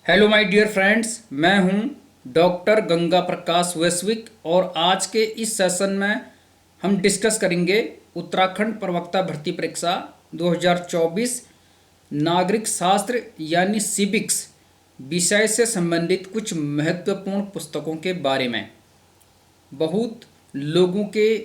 Hello my dear friends, मैं हूं doctor Ganga प्रकाश वैश्विक और आज के इस सेशन में हम डिस्कस करेंगे उत्तराखंड प्रवक्ता भर्ती परीक्षा 2024 नागरिक शास्त्र यानी सिविक्स विषय से संबंधित कुछ महत्वपूर्ण पुस्तकों के बारे में। बहुत लोगों के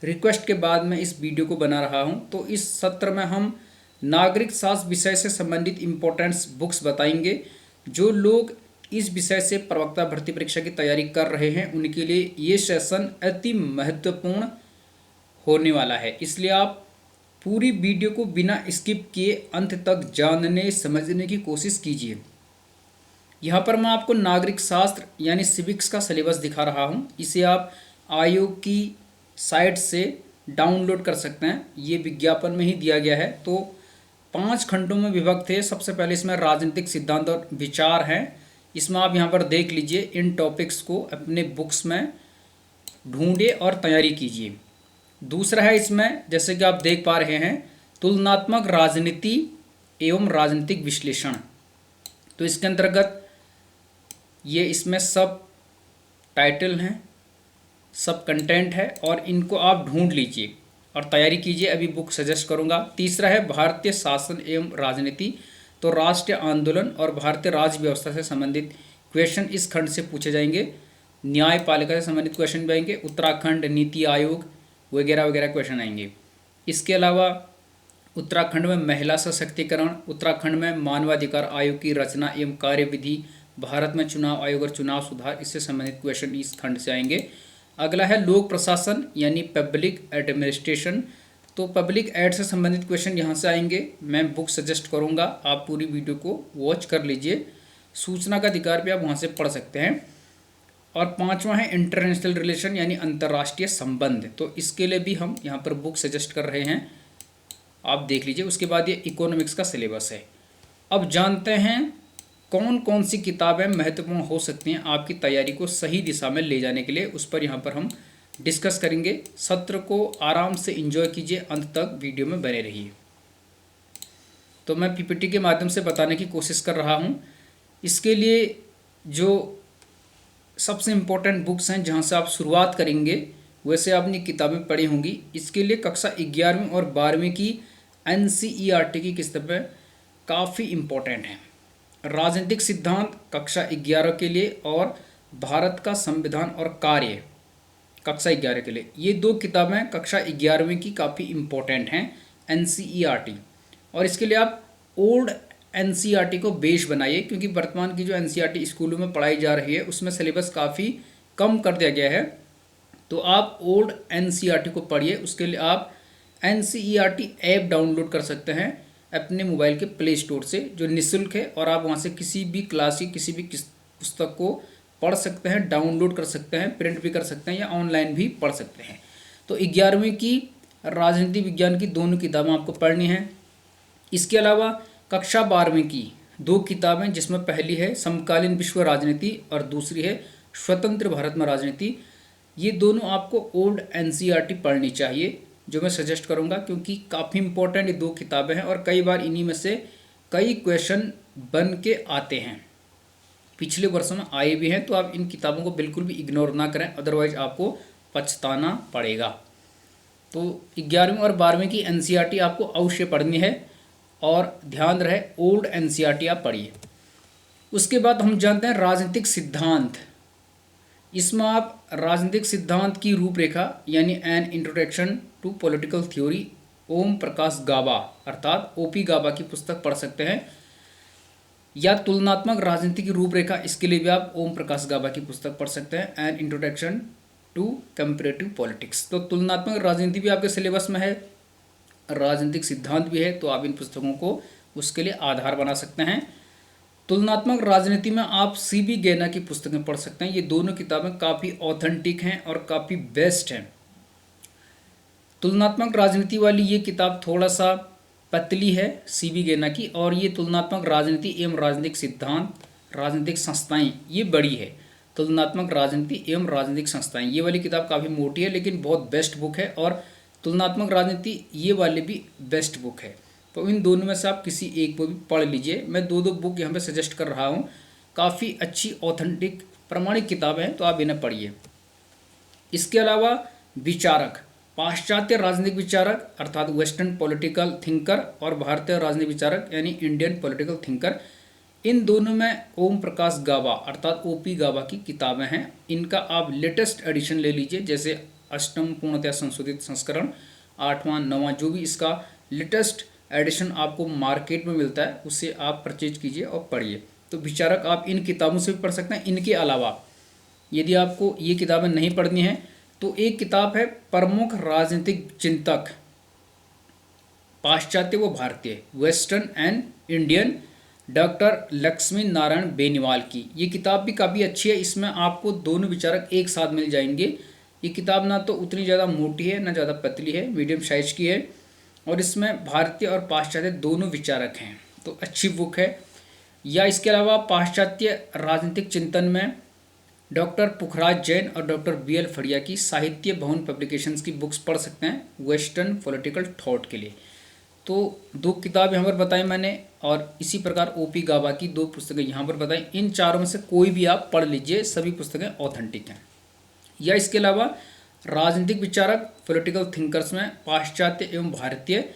रिक्वेस्ट के बाद मैं इस वीडियो को बना रहा हूं, तो इस सत्र में हम नागरिक शास्त्र विषय से संबंधित इम्पोर्टेंट्स बुक्स बताएंगे। जो लोग इस विषय से प्रवक्ता भर्ती परीक्षा की तैयारी कर रहे हैं उनके लिए ये सेशन अति महत्वपूर्ण होने वाला है, इसलिए आप पूरी वीडियो को बिना स्किप किए अंत तक जानने समझने की कोशिश कीजिए। यहाँ पर मैं आपको नागरिक शास्त्र यानी सिविक्स का सिलेबस दिखा रहा हूँ। इसे आप आयोग की साइट से डाउनलोड कर सकते हैं, ये विज्ञापन में ही दिया गया है। तो 5 खंडों में विभक्त है। सबसे पहले इसमें राजनीतिक सिद्धांत और विचार हैं, इसमें आप यहाँ पर देख लीजिए। इन टॉपिक्स को अपने बुक्स में ढूंढिए और तैयारी कीजिए। दूसरा है इसमें, जैसे कि आप देख पा रहे हैं, तुलनात्मक राजनीति एवं राजनीतिक विश्लेषण। तो इसके अंतर्गत ये इसमें सब टाइटल हैं, सब कंटेंट है और इनको आप ढूंढ लीजिए और तैयारी कीजिए। अभी बुक सजेस्ट करूंगा। तीसरा है भारतीय शासन एवं राजनीति। तो राष्ट्रीय आंदोलन और भारतीय राज्य व्यवस्था से संबंधित क्वेश्चन इस खंड से पूछे जाएंगे। न्यायपालिका से संबंधित क्वेश्चन भी आएंगे। उत्तराखंड नीति आयोग वगैरह वगैरह क्वेश्चन आएंगे। इसके अलावा उत्तराखंड में महिला सशक्तिकरण, उत्तराखंड में मानवाधिकार आयोग की रचना एवं कार्यविधि, भारत में चुनाव आयोग और चुनाव सुधार, इससे संबंधित क्वेश्चन इस खंड से आएंगे। अगला है लोक प्रशासन यानी पब्लिक एडमिनिस्ट्रेशन। तो पब्लिक एड से संबंधित क्वेश्चन यहाँ से आएंगे। मैं बुक सजेस्ट करूँगा, आप पूरी वीडियो को वॉच कर लीजिए। सूचना का अधिकार भी आप वहाँ से पढ़ सकते हैं। और पांचवा है इंटरनेशनल रिलेशन यानी अंतर्राष्ट्रीय संबंध। तो इसके लिए भी हम यहाँ पर बुक सजेस्ट कर रहे हैं, आप देख लीजिए। उसके बाद ये इकोनॉमिक्स का सिलेबस है। अब जानते हैं कौन कौन सी किताबें महत्वपूर्ण हो सकती हैं आपकी तैयारी को सही दिशा में ले जाने के लिए, उस पर यहाँ पर हम डिस्कस करेंगे। सत्र को आराम से एंजॉय कीजिए, अंत तक वीडियो में बने रहिए। तो मैं पीपीटी के माध्यम से बताने की कोशिश कर रहा हूँ। इसके लिए जो सबसे इम्पोर्टेंट बुक्स हैं जहाँ से आप शुरुआत करेंगे, वैसे आपने किताबें पढ़ी होंगी। इसके लिए कक्षा 11वीं और 12वीं की NCERT की किताबें काफ़ी इम्पोर्टेंट हैं। राजनीतिक सिद्धांत कक्षा 11 के लिए और भारत का संविधान और कार्य कक्षा 11 के लिए, ये दो किताबें कक्षा 11वीं की काफ़ी इम्पोर्टेंट हैं NCERT। और इसके लिए आप ओल्ड NCERT को बेस बनाइए, क्योंकि वर्तमान की जो NCERT स्कूलों में पढ़ाई जा रही है उसमें सिलेबस काफ़ी कम कर दिया गया है। तो आप ओल्ड NCERT को पढ़िए। उसके लिए आप NCERT ऐप डाउनलोड कर सकते हैं अपने मोबाइल के प्ले स्टोर से, जो निःशुल्क है, और आप वहाँ से किसी भी क्लास की किसी भी पुस्तक को पढ़ सकते हैं, डाउनलोड कर सकते हैं, प्रिंट भी कर सकते हैं या ऑनलाइन भी पढ़ सकते हैं। तो 11वीं की राजनीति विज्ञान की दोनों किताबें आपको पढ़नी हैं। इसके अलावा कक्षा 12वीं की 2 किताबें, जिसमें पहली है समकालीन विश्व राजनीति और दूसरी है स्वतंत्र भारत में राजनीति। ये दोनों आपको ओल्ड NCERT पढ़नी चाहिए, जो मैं सजेस्ट करूंगा, क्योंकि काफ़ी इंपॉर्टेंट ये 2 किताबें हैं और कई बार इन्हीं में से कई क्वेश्चन बन के आते हैं, पिछले वर्षों में आए भी हैं। तो आप इन किताबों को बिल्कुल भी इग्नोर ना करें, अदरवाइज आपको पछताना पड़ेगा। तो 11वीं और 12वीं की NCERT आपको अवश्य पढ़नी है और ध्यान रहे ओल्ड NCERT आप पढ़िए। उसके बाद हम जानते हैं राजनीतिक सिद्धांत। इसमें आप राजनीतिक सिद्धांत की रूपरेखा यानी an introduction to political theory Om Prakash Gaba अर्थात OP गाबा की पुस्तक पढ़ सकते हैं, या तुलनात्मक राजनीति की रूपरेखा, इसके लिए भी आप ओम प्रकाश गाबा की पुस्तक पढ़ सकते हैं, an introduction to comparative politics. तो तुलनात्मक राजनीति भी आपके सिलेबस में है, राजनीतिक सिद्धांत भी है, तो आप इन पुस्तकों को उसके लिए आधार बना सकते हैं। तुलनात्मक राजनीति में आप CB गैना की पुस्तकें पढ़ सकते हैं। ये दोनों किताबें काफ़ी ऑथेंटिक हैं और काफ़ी बेस्ट हैं। तुलनात्मक राजनीति वाली ये किताब थोड़ा सा पतली है CB गैना की, और ये तुलनात्मक राजनीति एवं राजनीतिक सिद्धांत राजनीतिक संस्थाएं ये बड़ी है। तुलनात्मक राजनीति एवं राजनीतिक संस्थाएं ये वाली किताब काफ़ी मोटी है, लेकिन बहुत बेस्ट बुक है। और तुलनात्मक राजनीति ये वाली भी बेस्ट बुक है। तो इन दोनों में से आप किसी एक को भी पढ़ लीजिए। मैं 2 बुक यहाँ पे सजेस्ट कर रहा हूँ। काफ़ी अच्छी ऑथेंटिक प्रामाणिक किताबें हैं, तो आप इन्हें पढ़िए। इसके अलावा विचारक, पाश्चात्य राजनीतिक विचारक अर्थात वेस्टर्न पॉलिटिकल थिंकर और भारतीय राजनीतिक विचारक यानी इंडियन पॉलिटिकल थिंकर, इन दोनों में ओम प्रकाश गाबा अर्थात ओपी गाबा की किताबें हैं। इनका आप लेटेस्ट एडिशन ले लीजिए, जैसे अष्टम पूर्णतया संशोधित संस्करण, 8वां 9वां, जो भी इसका लेटेस्ट एडिशन आपको मार्केट में मिलता है उसे आप परचेज कीजिए और पढ़िए। तो विचारक आप इन किताबों से भी पढ़ सकते हैं। इनके अलावा यदि आपको ये किताबें नहीं पढ़नी हैं तो एक किताब है प्रमुख राजनीतिक चिंतक पाश्चात्य व भारतीय, western and Indian, doctor Lakshmi Narayan Beniwal की। ये किताब भी काफ़ी अच्छी है। इसमें आपको दोनों विचारक एक साथ मिल जाएंगे। ये किताब ना तो उतनी ज़्यादा मोटी है ना ज़्यादा पतली है, मीडियम साइज की है, और इसमें भारतीय और पाश्चात्य दोनों विचारक हैं, तो अच्छी बुक है। या इसके अलावा पाश्चात्य राजनीतिक चिंतन में डॉक्टर पुखराज जैन और डॉक्टर BL फड़िया की साहित्य भवन पब्लिकेशंस की बुक्स पढ़ सकते हैं वेस्टर्न पॉलिटिकल थॉट के लिए। तो 2 किताब यहाँ पर बताई मैंने, और इसी प्रकार ओपी गाबा की 2 पुस्तकें यहाँ पर बताई। इन चारों में से कोई भी आप पढ़ लीजिए, सभी पुस्तकें ऑथेंटिक हैं। या इसके अलावा राजनीतिक विचारक पॉलिटिकल थिंकर्स में पाश्चात्य एवं भारतीय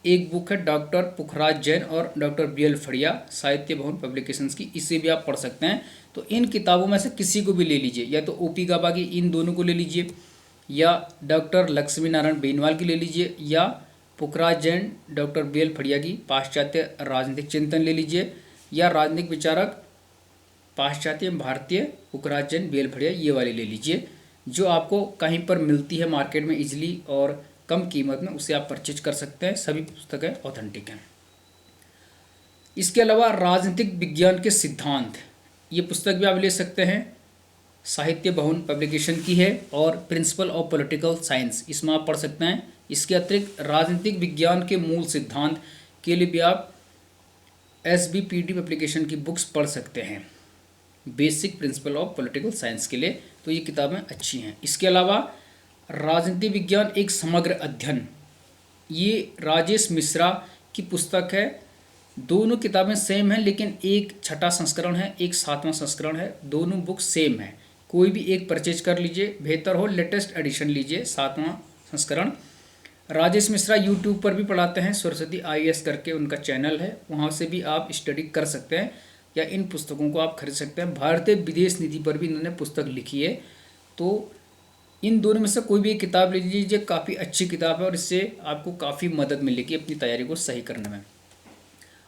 एक बुक है डॉक्टर पुखराज जैन और डॉक्टर BL फड़िया, साहित्य भवन पब्लिकेशंस की, इसे भी आप पढ़ सकते हैं। तो इन किताबों में से किसी को भी ले लीजिए, या तो ओपी गाबा की इन दोनों को ले लीजिए, या डॉक्टर लक्ष्मी नारायण बेनीवाल की ले लीजिए, या पुखराज जैन डॉक्टर BL फड़िया की पाश्चात्य राजनीतिक चिंतन ले लीजिए, या राजनीतिक विचारक पाश्चात्य भारतीय पुखराज जैन BL फड़िया ये वाली ले लीजिए। जो आपको कहीं पर मिलती है मार्केट में इजीली और कम कीमत में, उसे आप परचेज कर सकते हैं। सभी पुस्तकें ऑथेंटिक हैं। इसके अलावा राजनीतिक विज्ञान के सिद्धांत, ये पुस्तक भी आप ले सकते हैं, साहित्य भवन पब्लिकेशन की है, और प्रिंसिपल ऑफ पॉलिटिकल साइंस, इसमें आप पढ़ सकते हैं। इसके अतिरिक्त राजनीतिक विज्ञान के मूल सिद्धांत के लिए भी आप SBPD पब्लिकेशन की बुक्स पढ़ सकते हैं, basic principle of political science के लिए। तो ये किताबें अच्छी हैं। इसके अलावा राजनीति विज्ञान एक समग्र अध्ययन, ये राजेश मिश्रा की पुस्तक है। दोनों किताबें सेम हैं, लेकिन एक 6वां संस्करण है, एक 7वां संस्करण है। दोनों बुक सेम है, कोई भी एक परचेज कर लीजिए, बेहतर हो लेटेस्ट एडिशन लीजिए, 7वां संस्करण। राजेश मिश्रा यूट्यूब पर भी पढ़ाते हैं, सरस्वती IAS करके उनका चैनल है, वहाँ से भी आप स्टडी कर सकते हैं, या इन पुस्तकों को आप खरीद सकते हैं। भारतीय विदेश नीति पर भी इन्होंने पुस्तक लिखी है। तो इन दोनों में से कोई भी एक किताब ले लीजिए, काफ़ी अच्छी किताब है और इससे आपको काफ़ी मदद मिलेगी अपनी तैयारी को सही करने में।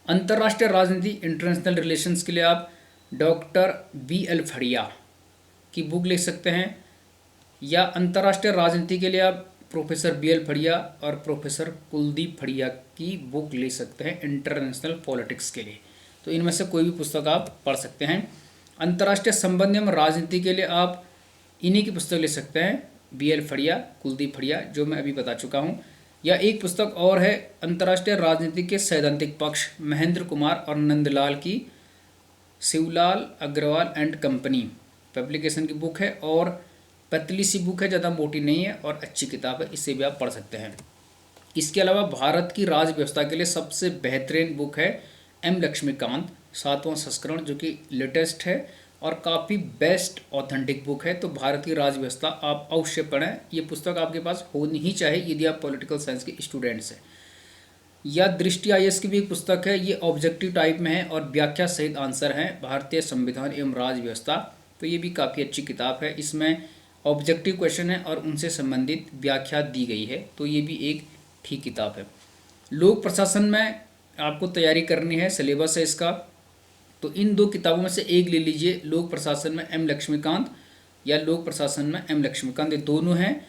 अंतर्राष्ट्रीय राजनीति इंटरनेशनल रिलेशंस के लिए आप डॉक्टर BL फड़िया की बुक ले सकते हैं, या अंतर्राष्ट्रीय राजनीति के लिए आप प्रोफेसर BL फड़िया और प्रोफेसर कुलदीप फड़िया की बुक ले सकते हैं इंटरनेशनल पॉलिटिक्स के लिए। तो इनमें से कोई भी पुस्तक आप पढ़ सकते हैं। अंतर्राष्ट्रीय संबंध एवं राजनीति के लिए आप इन्हीं की पुस्तक ले सकते हैं, BL फड़िया, कुलदीप फड़िया, जो मैं अभी बता चुका हूँ। या एक पुस्तक और है अंतर्राष्ट्रीय राजनीति के सैद्धांतिक पक्ष, महेंद्र कुमार और नंदलाल की, Shivlal Agarwal and company publication की बुक है, और पतली सी बुक है, ज़्यादा मोटी नहीं है और अच्छी किताब है, इसे भी आप पढ़ सकते हैं। इसके अलावा भारत की राज व्यवस्था के लिए सबसे बेहतरीन बुक है M लक्ष्मीकांत, 7वां संस्करण, जो कि लेटेस्ट है और काफ़ी बेस्ट ऑथेंटिक बुक है। तो भारत की राज व्यवस्था आप अवश्य पढ़ें, ये पुस्तक आपके पास होनी ही चाहिए यदि आप पॉलिटिकल साइंस के स्टूडेंट्स हैं। या दृष्टि IAS की भी एक पुस्तक है, ये ऑब्जेक्टिव टाइप में है और व्याख्या सहित आंसर हैं, भारतीय संविधान एवं राज व्यवस्था। तो ये भी काफ़ी अच्छी किताब है, इसमें ऑब्जेक्टिव क्वेश्चन है और उनसे संबंधित व्याख्या दी गई है, तो ये भी एक ठीक किताब है। लोक प्रशासन में आपको तैयारी करनी है, सिलेबस है इसका, तो इन 2 किताबों में से एक ले लीजिए, लोक प्रशासन में M लक्ष्मीकांत या लोक प्रशासन में M लक्ष्मीकांत, ये दोनों हैं।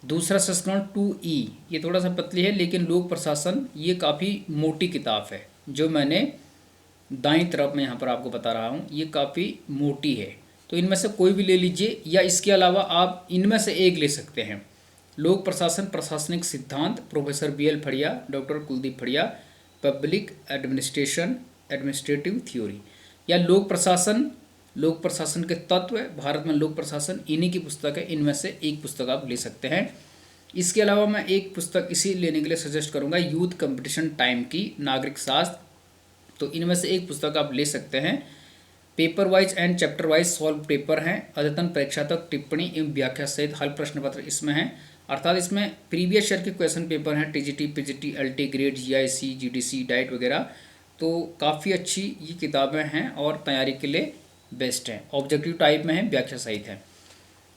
दूसरा संस्करण 2E, ये थोड़ा सा पतली है, लेकिन लोक प्रशासन ये काफ़ी मोटी किताब है, जो मैंने दाईं तरफ में यहाँ पर आपको बता रहा हूँ, ये काफ़ी मोटी है। तो इनमें से कोई भी ले लीजिए, या इसके अलावा आप इनमें से एक ले सकते हैं, लोक प्रशासन प्रशासनिक सिद्धांत, professor BL Fadia, doctor Kuldeep Fadia, public administration administrative theory, या लोक प्रशासन के तत्व, भारत में लोक प्रशासन, इन्हीं की पुस्तक है। इनमें से एक पुस्तक आप ले सकते हैं। इसके अलावा मैं एक पुस्तक इसी लेने के लिए सजेस्ट करूंगा, यूथ कंपटीशन टाइम की, नागरिक शास्त्र, तो इनमें से एक पुस्तक आप ले सकते हैं। Paper wise and chapter wise solve paper हैं। अद्यतन परीक्षात्मक टिप्पणी एवं व्याख्या सहित हल प्रश्न पत्र इसमें हैं, अर्थात इसमें प्रीवियस ईयर के क्वेश्चन पेपर हैं, TGT, PGT, LT grade, GIC, GDC, diet वगैरह। तो काफ़ी अच्छी ये किताबें हैं और तैयारी के लिए बेस्ट हैं। ऑब्जेक्टिव टाइप में है, व्याख्या सहित है।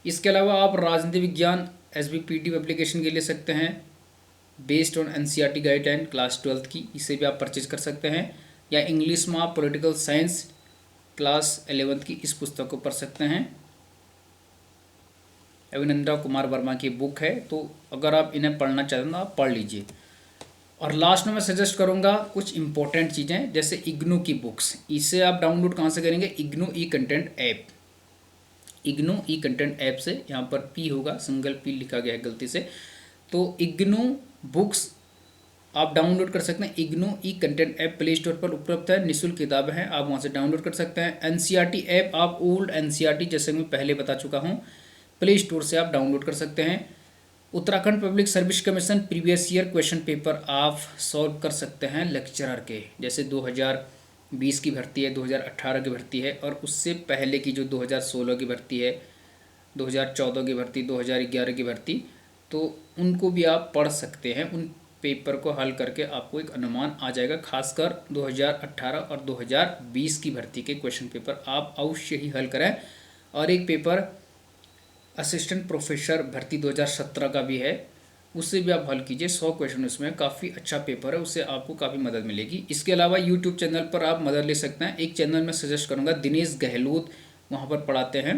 इसके अलावा आप राजनीति विज्ञान एसबीपीटी एप्लीकेशन के ले सकते हैं, based on NCERT guideline class 12 की, इसे भी आप परचेज कर सकते हैं। या इंग्लिश में आप पॉलिटिकल साइंस क्लास 11 की इस पुस्तक को पढ़ सकते हैं। अभिनंदन कुमार वर्मा की बुक है, तो अगर आप इन्हें पढ़ना चाहते हैं तो आप पढ़ लीजिए। और लास्ट में मैं सजेस्ट करूंगा कुछ इंपॉर्टेंट चीज़ें, जैसे इग्नू की बुक्स। इसे आप डाउनलोड कहाँ से करेंगे? इग्नू ई कंटेंट ऐप। इग्नू ई कंटेंट ऐप से, यहाँ पर पी होगा, सिंगल पी लिखा गया है गलती से। तो इग्नू बुक्स आप डाउनलोड कर सकते हैं। इग्नू ई कंटेंट ऐप प्ले स्टोर पर उपलब्ध है, निःशुल्क किताबें हैं, आप वहाँ से डाउनलोड कर सकते हैं। एनसीईआरटी ऐप आप ओल्ड एनसीईआरटी, जैसे मैं पहले बता चुका हूँ, प्ले स्टोर से आप डाउनलोड कर सकते हैं। Uttarakhand public service commission previous year question paper आप सॉल्व कर सकते हैं लेक्चरर के, जैसे 2020 की भर्ती है, 2018 की भर्ती है, और उससे पहले की जो 2016 की भर्ती है, 2014 की भर्ती, 2011 की भर्ती, तो उनको भी आप पढ़ सकते हैं। उन पेपर को हल करके आपको एक अनुमान आ जाएगा। खासकर 2018 और 2020 की भर्ती के क्वेश्चन पेपर आप अवश्य ही हल करें। और एक पेपर असिस्टेंट प्रोफेसर भर्ती 2017 का भी है, उससे भी आप हल कीजिए। 100 क्वेश्चन उसमें, काफ़ी अच्छा पेपर है, उससे आपको काफ़ी मदद मिलेगी। इसके अलावा यूट्यूब चैनल पर आप मदद ले सकते हैं। एक चैनल में सजेस्ट करूँगा, दिनेश गहलोत, वहाँ पर पढ़ाते हैं,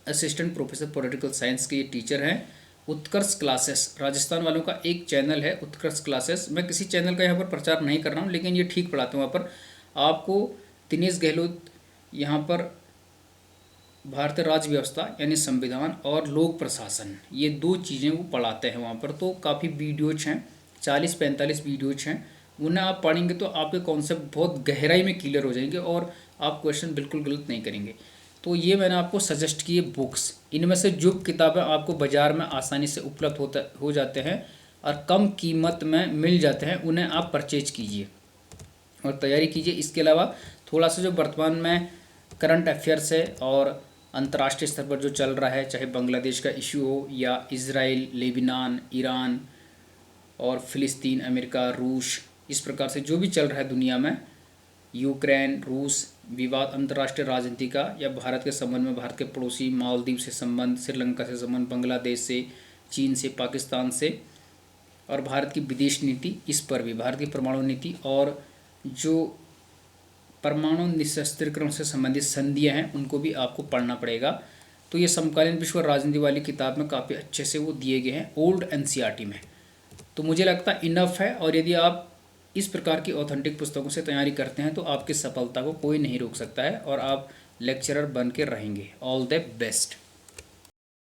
असिस्टेंट प्रोफेसर पॉलिटिकल साइंस के ये टीचर हैं। उत्कर्ष क्लासेस, राजस्थान वालों का एक चैनल है उत्कर्ष क्लासेस। मैं किसी चैनल का यहाँ पर प्रचार नहीं कर रहा हूँ, लेकिन ये ठीक पढ़ाते हैं। वहाँ पर आपको दिनेश गहलोत यहाँ पर भारतीय राज्य व्यवस्था यानी संविधान और लोक प्रशासन, ये दो चीज़ें वो पढ़ाते हैं वहाँ पर। तो काफ़ी वीडियोज हैं, 40-45 वीडियोज हैं, उन्हें आप पढ़ेंगे तो आपके कॉन्सेप्ट बहुत गहराई में क्लियर हो जाएंगे और आप क्वेश्चन बिल्कुल गलत नहीं करेंगे। तो ये मैंने आपको सजेस्ट किए बुक्स। इनमें से जो किताबें आपको बाज़ार में आसानी से उपलब्ध हो जाते हैं और कम कीमत में मिल जाते हैं, उन्हें आप परचेज कीजिए और तैयारी कीजिए। इसके अलावा थोड़ा सा जो वर्तमान में करंट अफेयर्स है और अंतर्राष्ट्रीय स्तर पर जो चल रहा है, चाहे बांग्लादेश का इशू हो या इजराइल, लेबनान, ईरान और फ़िलिस्तीन, अमेरिका, रूस, इस प्रकार से जो भी चल रहा है दुनिया में, यूक्रेन, रूस, विवाद अंतर्राष्ट्रीय राजनीति का, या भारत के संबंध में, भारत के पड़ोसी मालदीव से संबंध, श्रीलंका से संबंध, बांग्लादेश से, चीन से, पाकिस्तान से, और भारत की विदेश नीति, इस पर भी भारत की परमाणु नीति और जो परमाणु निशस्त्रीकरण से संबंधित संधियां हैं, उनको भी आपको पढ़ना पड़ेगा। तो ये समकालीन विश्व राजनीति वाली किताब में काफ़ी अच्छे से वो दिए गए हैं ओल्ड एनसीईआरटी में। तो मुझे लगता है इनफ है, और यदि आप इस प्रकार की ऑथेंटिक पुस्तकों से तैयारी करते हैं तो आपकी सफलता को कोई नहीं रोक सकता है और आप लेक्चरर बन के रहेंगे। All the best.